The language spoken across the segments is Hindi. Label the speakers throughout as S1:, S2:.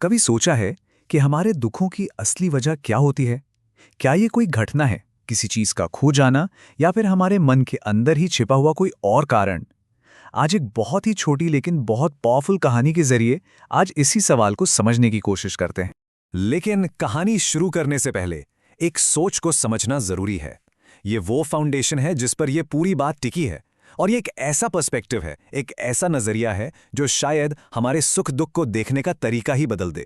S1: कभी सोचा है कि हमारे दुखों की असली वजह क्या होती है? क्या ये कोई घटना है, किसी चीज का खो जाना, या फिर हमारे मन के अंदर ही छिपा हुआ कोई और कारण? आज एक बहुत ही छोटी लेकिन बहुत पावरफुल कहानी के जरिए आज इसी सवाल को समझने की कोशिश करते हैं।
S2: लेकिन कहानी शुरू करने से पहले एक सोच को समझना जरूरी है। ये वो फाउंडेशन है जिस पर यह पूरी बात टिकी है, और ये एक ऐसा पर्सपेक्टिव है, एक ऐसा नजरिया है जो शायद हमारे सुख दुख को देखने का तरीका ही बदल दे।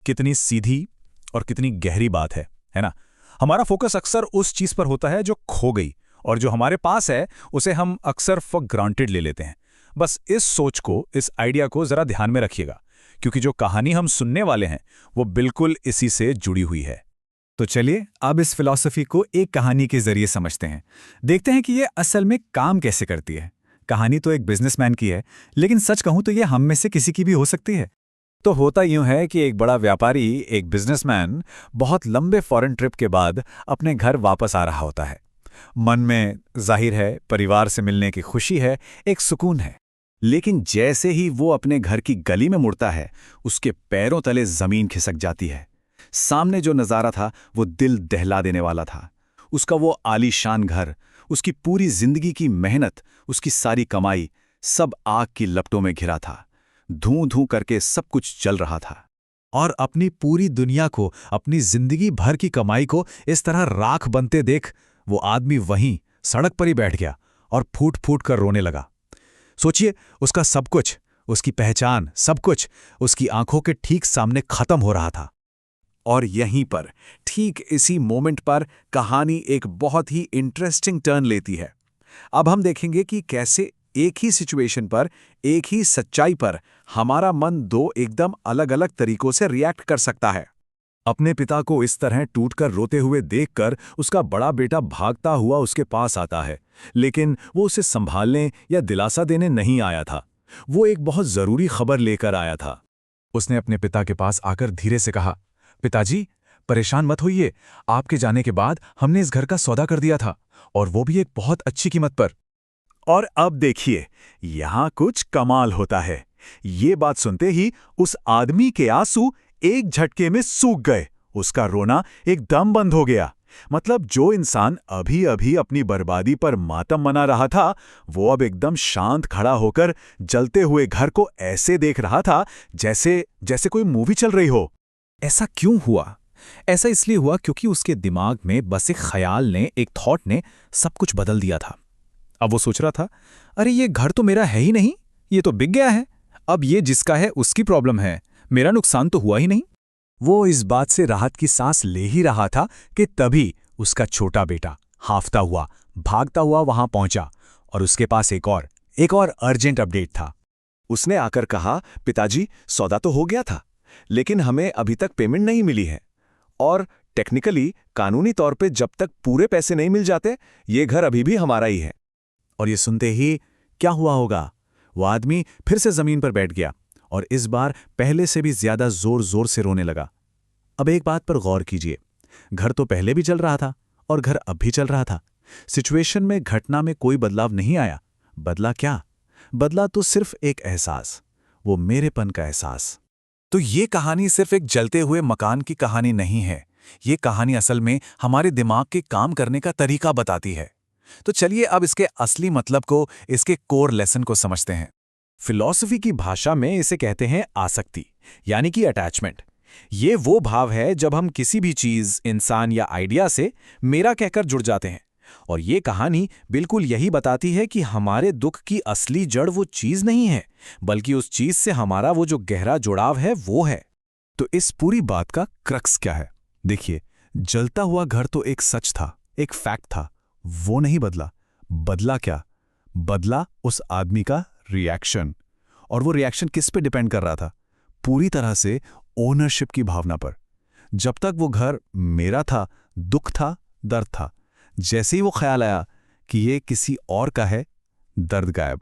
S3: कितनी सीधी और कितनी गहरी बात है ना? हमारा फोकस अक्सर उस चीज पर होता है जो खो गई, और जो हमारे पास है उसे हम अक्सर फॉर ग्रांटेड ले लेते हैं। बस इस सोच को, इस आइडिया को जरा ध्यान में रखिएगा, क्योंकि जो कहानी हम सुनने वाले हैं वो बिल्कुल इसी से जुड़ी हुई है।
S1: तो चलिए अब इस फिलॉसफी को एक कहानी के जरिए समझते हैं। देखते हैं कि ये असल में काम कैसे करती है। कहानी तो एक बिजनेसमैन की है, लेकिन सच कहूं तो ये हम में से किसी की भी हो सकती है।
S3: तो होता यूं है कि एक बड़ा व्यापारी, एक बिजनेसमैन, बहुत लंबे फॉरेन ट्रिप के बाद अपने घर वापस आ रहा होता है। मन में जाहिर है परिवार से मिलने की खुशी है, एक सुकून है। लेकिन जैसे ही वो अपने घर की गली में मुड़ता है, उसके पैरों तले जमीन खिसक जाती है। सामने जो नज़ारा था वो दिल दहला देने वाला था। उसका वो आलीशान घर, उसकी पूरी जिंदगी की मेहनत, उसकी सारी कमाई, सब आग की लपटों में घिरा था। धूं धूं करके सब कुछ चल रहा था।
S1: और अपनी पूरी दुनिया को, अपनी जिंदगी भर की कमाई को इस तरह राख बनते देख वो आदमी वहीं सड़क पर ही बैठ गया और फूट फूट कर रोने लगा। सोचिए, उसका सब कुछ, उसकी पहचान, सब कुछ उसकी आंखों के ठीक सामने खत्म हो रहा था।
S2: और यहीं पर, ठीक इसी मोमेंट पर, कहानी एक बहुत ही इंटरेस्टिंग टर्न लेती है। अब हम देखेंगे कि कैसे एक ही सिचुएशन पर, एक ही सच्चाई पर हमारा मन दो एकदम अलग अलग तरीकों से रिएक्ट कर सकता है।
S3: अपने पिता को इस तरह टूटकर रोते हुए देखकर उसका बड़ा बेटा भागता हुआ उसके पास आता है, लेकिन वो उसे संभालने या दिलासा देने नहीं आया था। वो एक बहुत जरूरी खबर लेकर आया था। उसने अपने पिता के पास आकर धीरे से कहा, पिताजी, परेशान मत होइए, आपके जाने के बाद हमने इस घर का सौदा कर दिया था, और वो भी एक बहुत अच्छी कीमत पर।
S2: और अब देखिए, यहां कुछ कमाल होता है। ये बात सुनते ही उस आदमी के आंसू एक झटके में सूख गए। उसका रोना एकदम बंद हो गया। मतलब जो इंसान अभी अभी अपनी बर्बादी पर मातम मना रहा था, वो अब एकदम शांत खड़ा होकर जलते हुए घर को ऐसे देख रहा था जैसे जैसे कोई मूवी चल रही हो।
S1: ऐसा क्यों हुआ? ऐसा इसलिए हुआ क्योंकि उसके दिमाग में बस एक ख्याल ने, एक थॉट ने सब कुछ बदल दिया था। अब वो सोच रहा था, अरे ये घर तो मेरा है ही नहीं, ये तो बिक गया है। अब ये जिसका है उसकी प्रॉब्लम है, मेरा नुकसान तो हुआ ही नहीं। वो इस बात से राहत की सांस ले ही रहा था कि तभी उसका छोटा बेटा हांफता हुआ, भागता हुआ वहां पहुंचा, और उसके पास एक और अर्जेंट अपडेट था।
S2: उसने आकर कहा, पिताजी, सौदा तो हो गया था, लेकिन हमें अभी तक पेमेंट नहीं मिली है, और टेक्निकली, कानूनी तौर पे जब तक पूरे पैसे नहीं मिल जाते, ये घर अभी भी हमारा ही है।
S1: और ये सुनते ही क्या हुआ होगा? वो आदमी फिर से जमीन पर बैठ गया और इस बार पहले से भी ज्यादा जोर जोर से रोने लगा। अब एक बात पर गौर कीजिए, घर तो पहले भी चल रहा था और घर अब भी चल रहा था। सिचुएशन में, घटना में कोई बदलाव नहीं आया। बदला क्या? बदला तो सिर्फ एक एहसास, वो मेरेपन का एहसास। तो ये कहानी सिर्फ एक जलते हुए मकान की कहानी नहीं है। ये कहानी असल में हमारे दिमाग के काम करने का तरीका बताती है। तो चलिए अब इसके असली मतलब को, इसके कोर लेसन को समझते हैं। फिलॉसफी की भाषा में इसे कहते हैं आसक्ति, यानी कि अटैचमेंट। ये वो भाव है जब हम किसी भी चीज, इंसान या आइडिया से मेरा कहकर जुड़ जाते हैं। और ये कहानी बिल्कुल यही बताती है कि हमारे दुख की असली जड़ वो चीज नहीं है, बल्कि उस चीज से हमारा वो जो गहरा जुड़ाव है वो है। तो इस पूरी बात का क्रक्स क्या है? देखिए, जलता हुआ घर तो एक सच था, एक फैक्ट था, वो नहीं बदला। बदला क्या? बदला उस आदमी का रिएक्शन। और वो रिएक्शन किस पे डिपेंड कर रहा था? पूरी तरह से ओनरशिप की भावना पर। जब तक वो घर मेरा था, दुख था, दर्द था। जैसे ही वो ख्याल आया कि ये किसी और का है, दर्द गायब।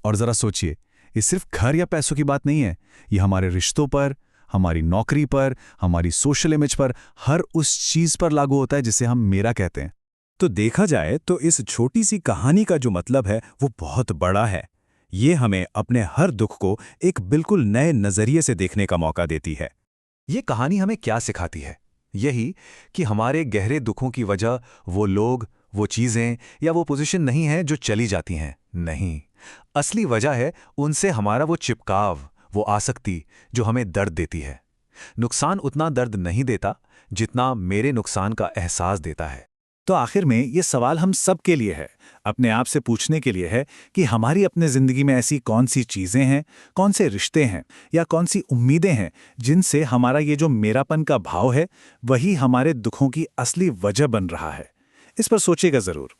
S1: और जरा सोचिए, ये सिर्फ घर या पैसों की बात नहीं है, ये हमारे रिश्तों पर, हमारी नौकरी पर, हमारी सोशल इमेज पर, हर उस चीज पर लागू होता है जिसे हम मेरा कहते हैं। तो देखा जाए तो इस छोटी सी कहानी का जो मतलब है वो बहुत बड़ा है। ये हमें अपने हर दुख को एक बिल्कुल नए नजरिए से देखने का मौका देती है।
S2: ये कहानी हमें क्या सिखाती है? यही कि हमारे गहरे दुखों की वजह वो लोग, वो चीज़ें या वो पोजीशन नहीं है जो चली जाती हैं। नहीं, असली वजह है उनसे हमारा वो चिपकाव, वो आसक्ति जो हमें दर्द देती है। नुकसान उतना दर्द नहीं देता जितना मेरे नुकसान का एहसास देता है।
S3: तो आखिर में ये सवाल हम सब के लिए है, अपने आप से पूछने के लिए है कि हमारी अपने ज़िंदगी में ऐसी कौन सी चीज़ें हैं, कौन से रिश्ते हैं या कौन सी उम्मीदें हैं जिनसे हमारा ये जो मेरापन का भाव है वही हमारे दुखों की असली वजह बन रहा है। इस पर सोचिएगा ज़रूर।